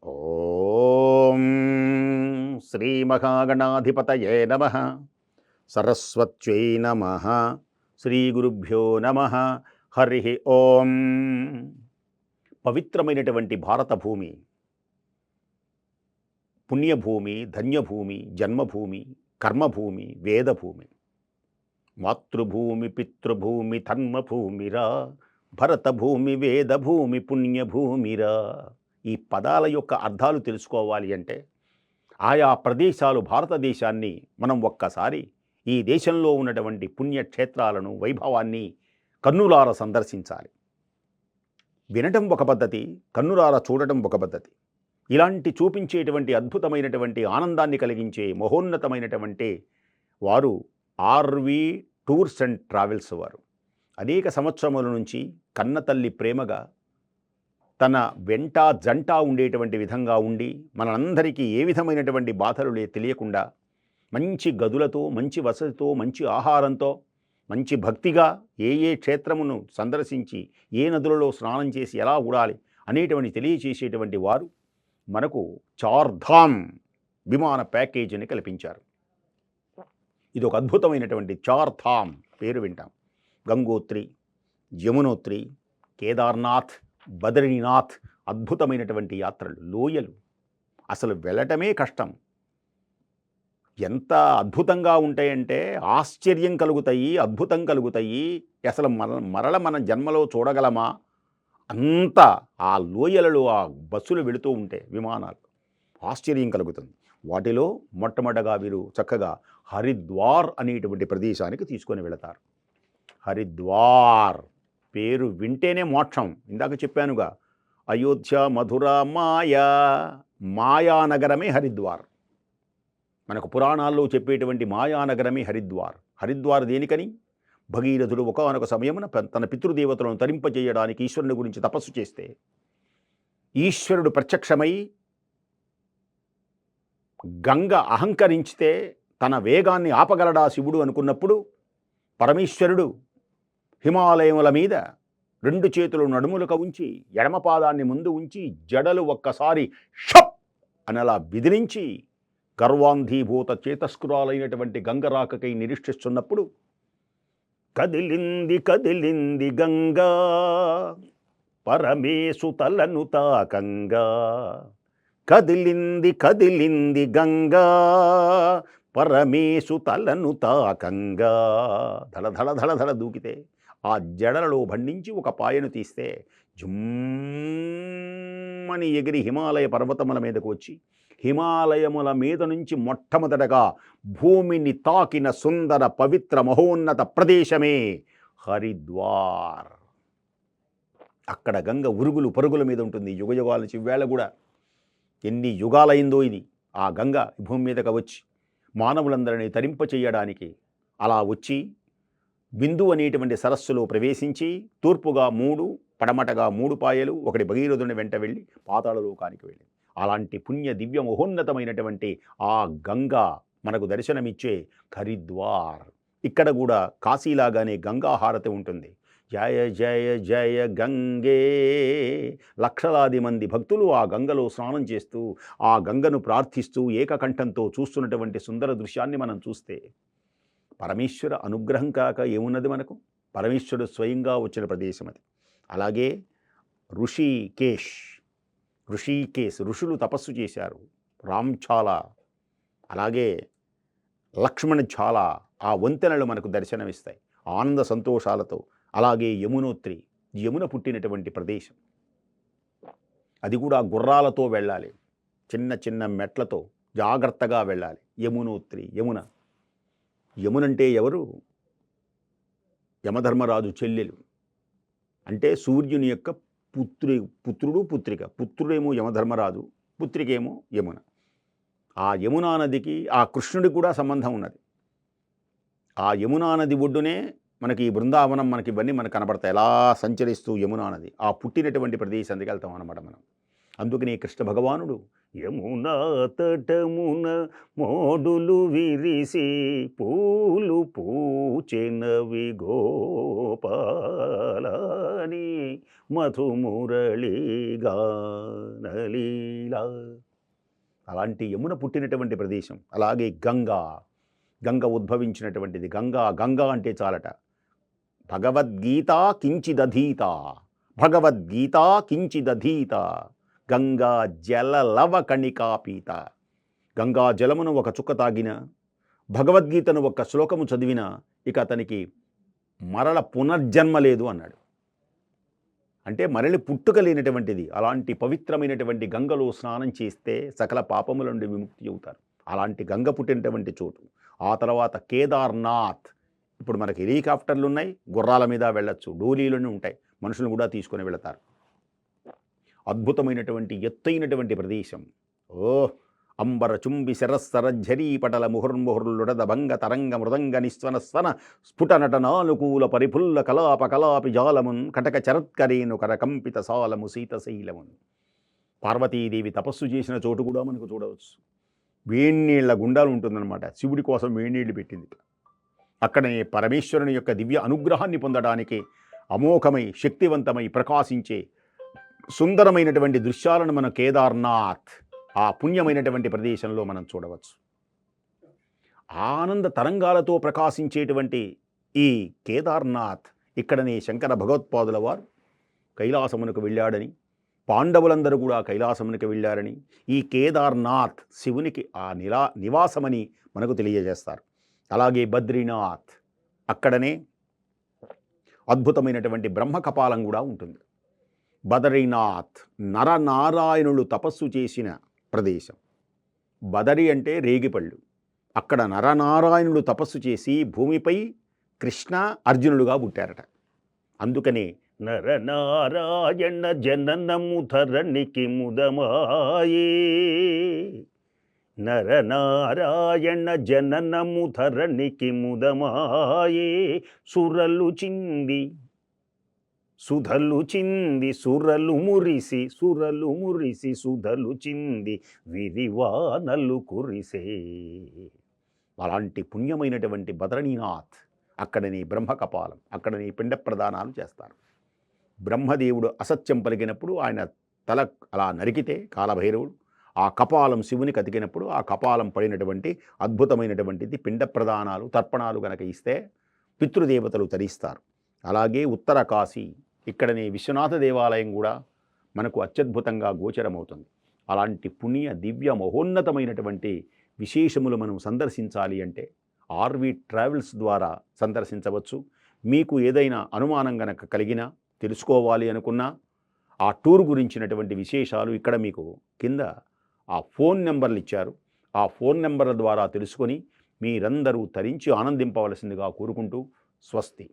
ఓం శ్రీ మహాగణాధిపతయే నమ. సరస్వత్యై నమ. శ్రీ గురుభ్యో నమ. హరి ఓం. పవిత్రమైనటువంటి భారత భూమి, పుణ్యభూమి, ధన్యభూమి, జన్మభూమి, కర్మభూమి, వేదభూమి. మాతృభూమి, పితృభూమి, ధర్మభూమిరా, భరతభూమి, వేదభూమి, పుణ్యభూమిరా. ఈ పదాల యొక్క అర్థాలు తెలుసుకోవాలి అంటే ఆయా ప్రదేశాలు, భారతదేశాన్ని మనం ఒక్కసారి ఈ దేశంలో ఉన్నటువంటి పుణ్యక్షేత్రాలను, వైభవాన్ని కన్నులార సందర్శించాలి. వినటం ఒక పద్ధతి, కన్నులార చూడటం ఒక పద్ధతి. ఇలాంటి చూపించేటువంటి అద్భుతమైనటువంటి ఆనందాన్ని కలిగించే మహోన్నతమైనటువంటి వారు ఆర్వి టూర్స్ అండ్ ట్రావెల్స్ వారు. అనేక సంవత్సరముల నుంచి కన్నతల్లి ప్రేమగా తన వెంట జంట ఉండేటువంటి విధంగా ఉండి మనందరికీ ఏ విధమైనటువంటి బాధలు తెలియకుండా మంచి గదులతో, మంచి వసతితో, మంచి ఆహారంతో, మంచి భక్తిగా ఏ క్షేత్రమును సందర్శించి ఏ నదులలో స్నానం చేసి ఎలా ఊడాలి అనేటువంటి తెలియచేసేటువంటి వారు మనకు చార్ధామ్ విమాన ప్యాకేజీని కల్పించారు. ఇది ఒక అద్భుతమైనటువంటి చార్ధామ్ పేరు వింటాం. గంగోత్రి, యమునోత్రి, కేదార్నాథ్, బద్రీనాథ్, అద్భుతమైనటువంటి యాత్రలు, లోయలు. అసలు వెళ్ళటమే కష్టం. ఎంత అద్భుతంగా ఉంటాయంటే ఆశ్చర్యం కలుగుతాయి, అద్భుతం కలుగుతాయి. అసలు మరల మన జన్మలో చూడగలమా అంత ఆ లోయలలో ఆ బస్సులు వెళుతూ ఉంటే, విమానాలు, ఆశ్చర్యం కలుగుతుంది. వాటిలో మొట్టమొదటగా వీరు చక్కగా హరిద్వార్ అనేటువంటి ప్రదేశానికి తీసుకొని వెళతారు. హరిద్వార్ పేరు వింటేనే మోక్షం. ఇందాక చెప్పానుగా, అయోధ్య, మధుర, మాయానగరమే హరిద్వార్. మనకు పురాణాల్లో చెప్పేటువంటి మాయానగరమే హరిద్వార్. హరిద్వార్ దేనికని? భగీరథుడు ఒకానొక సమయమున తన పితృదేవతలను తరింపజేయడానికి ఈశ్వరుని గురించి తపస్సు చేస్తే ఈశ్వరుడు ప్రత్యక్షమై గంగ అహంకరించితే తన వేగాన్ని ఆపగలడా శివుడు అనుకున్నప్పుడు పరమేశ్వరుడు హిమాలయముల మీద రెండు చేతులు నడుములకు ఉంచి ఎడమ పాదాన్ని ముందు ఉంచి జడలు ఒక్కసారి షప్ అనలా విదిలించి గర్వాంధీభూత చేతస్కురాలైనటువంటి గంగరాకకై నిరీక్షిస్తున్నప్పుడు కదిలింది కదిలింది గంగా పరమేశు తలను తాకంగా, కదిలింది కదిలింది గంగా పరమేశు తలను తాకంగా. ధల ధల ధల ధల దూకితే ఆ జడలలో బండించి ఒక పాయను తీస్తే జుమ్మని ఎగిరి హిమాలయ పర్వతముల మీదకు వచ్చి హిమాలయముల మీద నుంచి మొట్టమొదటగా భూమిని తాకిన సుందర పవిత్ర మహోన్నత ప్రదేశమే హరిద్వార్. అక్కడ గంగ ఉరుగులు పరుగుల మీద ఉంటుంది. యుగయుగాల నుంచి వేళ కూడా ఎన్ని యుగాలైందో ఇది ఆ గంగ భూమి మీదకి వచ్చి మానవులందరినీ తరింపచేయడానికి అలా వచ్చి బిందు అనేటువంటి సరస్సులో ప్రవేశించి తూర్పుగా 3, పడమటగా 3 పాయలు, ఒకటి భగీరథుని వెంట వెళ్ళి పాతాళలోకానికి వెళ్ళి అలాంటి పుణ్య దివ్య మహోన్నతమైనటువంటి ఆ గంగా మనకు దర్శనమిచ్చే హరిద్వార్. ఇక్కడ కూడా కాశీలాగానే గంగా హారతి ఉంటుంది. జయ జయ జయ గంగే. లక్షలాది మంది భక్తులు ఆ గంగలో స్నానం చేస్తూ ఆ గంగను ప్రార్థిస్తూ ఏకకంఠంతో చూస్తున్నటువంటి సుందర దృశ్యాన్ని మనం చూస్తే పరమేశ్వర అనుగ్రహం కాక ఏమున్నది మనకు? పరమేశ్వరుడు స్వయంగా వచ్చిన ప్రదేశం అది. అలాగే ఋషికేశ్, ఋషులు తపస్సు చేశారు. రామ్ఛాలా, అలాగే లక్ష్మణఛాలా, ఆ వంతెనలు మనకు దర్శనమిస్తాయి ఆనంద సంతోషాలతో. అలాగే యమునోత్రి, యమున పుట్టినటువంటి ప్రదేశం. అది కూడా గుర్రాలతో వెళ్ళాలి, చిన్న చిన్న మెట్లతో జాగ్రత్తగా వెళ్ళాలి. యమునోత్రి, యమునంటే ఎవరు? యమధర్మరాజు చెల్లెలు. అంటే సూర్యుని యొక్క పుత్రుడు, పుత్రిక. పుత్రుడేమో యమధర్మరాజు, పుత్రికేమో యమున. ఆ యమునా నదికి ఆ కృష్ణుడికి కూడా సంబంధం ఉన్నది. ఆ యమునా నది ఒడ్డునే మనకి ఈ బృందావనం, మనకి ఇవన్నీ మనకు కనబడతాయి. ఎలా సంచరిస్తూ యమునా నది ఆ పుట్టినటువంటి ప్రదేశానికి వెళ్తాం అన్నమాట మనం. అందుకనే కృష్ణ భగవానుడు యమునా తటమున మోడులు విరిసి పూలు పూచెనవి గోపాలని మధుమురళీగానలీలా. అలాంటి యమున పుట్టినటువంటి ప్రదేశం. అలాగే గంగ ఉద్భవించినటువంటిది. గంగా అంటే చాలట. భగవద్గీత కించిదధీత, భగవద్గీత కించిదధీత, గంగా జల లవ కణికాపీత. గంగా జలమును ఒక చుక్క తాగిన, భగవద్గీతను ఒక శ్లోకము చదివిన ఇక అతనికి మరల పునర్జన్మ లేదు అన్నాడు. అంటే మరలి పుట్టుక లేనటువంటిది. అలాంటి పవిత్రమైనటువంటి గంగలో స్నానం చేస్తే సకల పాపముల నుండి విముక్తి అవుతారు. అలాంటి గంగ పుట్టినటువంటి చోటు. ఆ తర్వాత కేదార్నాథ్. ఇప్పుడు మనకి హెలికాప్టర్లు ఉన్నాయి, గుర్రాల మీద వెళ్ళొచ్చు, డోలీలను ఉంటాయి, మనుషులను కూడా తీసుకొని వెళతారు. అద్భుతమైనటువంటి ఎత్తైనటువంటి ప్రదేశం. అంబర చుంబి శరస్సరఝరీ పటల ముహుర్ముహుర్లుడద భంగ తరంగ మృదంగ నిస్వన స్వన స్ఫుట నటనానుకూల పరిఫుల్ల కలాప కలాపి జాలమున్ కటక చరత్కరేను కరకంపిత సాలము సీతశైలమున్. పార్వతీదేవి తపస్సు చేసిన చోటు కూడా మనకు చూడవచ్చు. వేణీళ్ల గుండాలు ఉంటుందన్నమాట. శివుడి కోసం వేణీళ్లు పెట్టింది. అక్కడనే పరమేశ్వరుని యొక్క దివ్య అనుగ్రహాన్ని పొందడానికి అమోఘమై శక్తివంతమై ప్రకాశించే సుందరమైనటువంటి దృశ్యాలను మన కేదార్నాథ్ ఆ పుణ్యమైనటువంటి ప్రదేశంలో మనం చూడవచ్చు. ఆనంద తరంగాలతో ప్రకాశించేటువంటి ఈ కేదార్నాథ్ ఇక్కడనే శంకర భగవత్పాదుల వారు కైలాసమునకు వెళ్ళాడని, పాండవులందరూ కూడా కైలాసమునకు వెళ్ళారని, ఈ కేదార్నాథ్ శివునికి ఆ నివాసమని మనకు తెలియజేస్తారు. అలాగే బద్రీనాథ్, అక్కడనే అద్భుతమైనటువంటి బ్రహ్మకపాలం కూడా ఉంటుంది. బదరీనాథ్ నరనారాయణులు తపస్సు చేసిన ప్రదేశం. బదరి అంటే రేగిపళ్ళు. అక్కడ నరనారాయణులు తపస్సు చేసి భూమిపై కృష్ణ అర్జునులుగా పుట్టారట. అందుకనే నరనారాయణ జననము ధరణికి ముదమాయే, నరనారాయణ జననము ధరణికి ముదమాయే, సురలు చింది సుధలు చింది సురలు మురిసి సుధలు చింది విరివానలు కురిసే. అలాంటి పుణ్యమైనటువంటి బద్రీనాథ్, అక్కడని బ్రహ్మకపాలం, అక్కడని పిండ ప్రదానాలు చేస్తారు. బ్రహ్మదేవుడు అసత్యం పలికినప్పుడు ఆయన తల అలా నరికితే కాలభైరవుడు, ఆ కపాలం శివునికి అతికినప్పుడు ఆ కపాలం పడినటువంటి అద్భుతమైనటువంటిది పిండ ప్రదానాలు తర్పణాలు గనక ఇస్తే పితృదేవతలు తరిస్తారు. అలాగే ఉత్తర కాశీ, ఇక్కడనే విశ్వనాథ దేవాలయం కూడా మనకు అత్యద్భుతంగా గోచరమవుతుంది. అలాంటి పుణ్య దివ్య మహోన్నతమైనటువంటి విశేషములు మనం సందర్శించాలి అంటే ఆర్వి ట్రావెల్స్ ద్వారా సందర్శించవచ్చు. మీకు ఏదైనా అనుమానం గనక కలిగినా, తెలుసుకోవాలి అనుకున్నా, ఆ టూర్ గురించినటువంటి విశేషాలు ఇక్కడ మీకు కింద ఆ ఫోన్ నెంబర్లు ఇచ్చారు. ఆ ఫోన్ నెంబర్ల ద్వారా తెలుసుకొని మీరందరూ తరించి ఆనందింపవలసిందిగా కోరుకుంటూ స్వస్తి.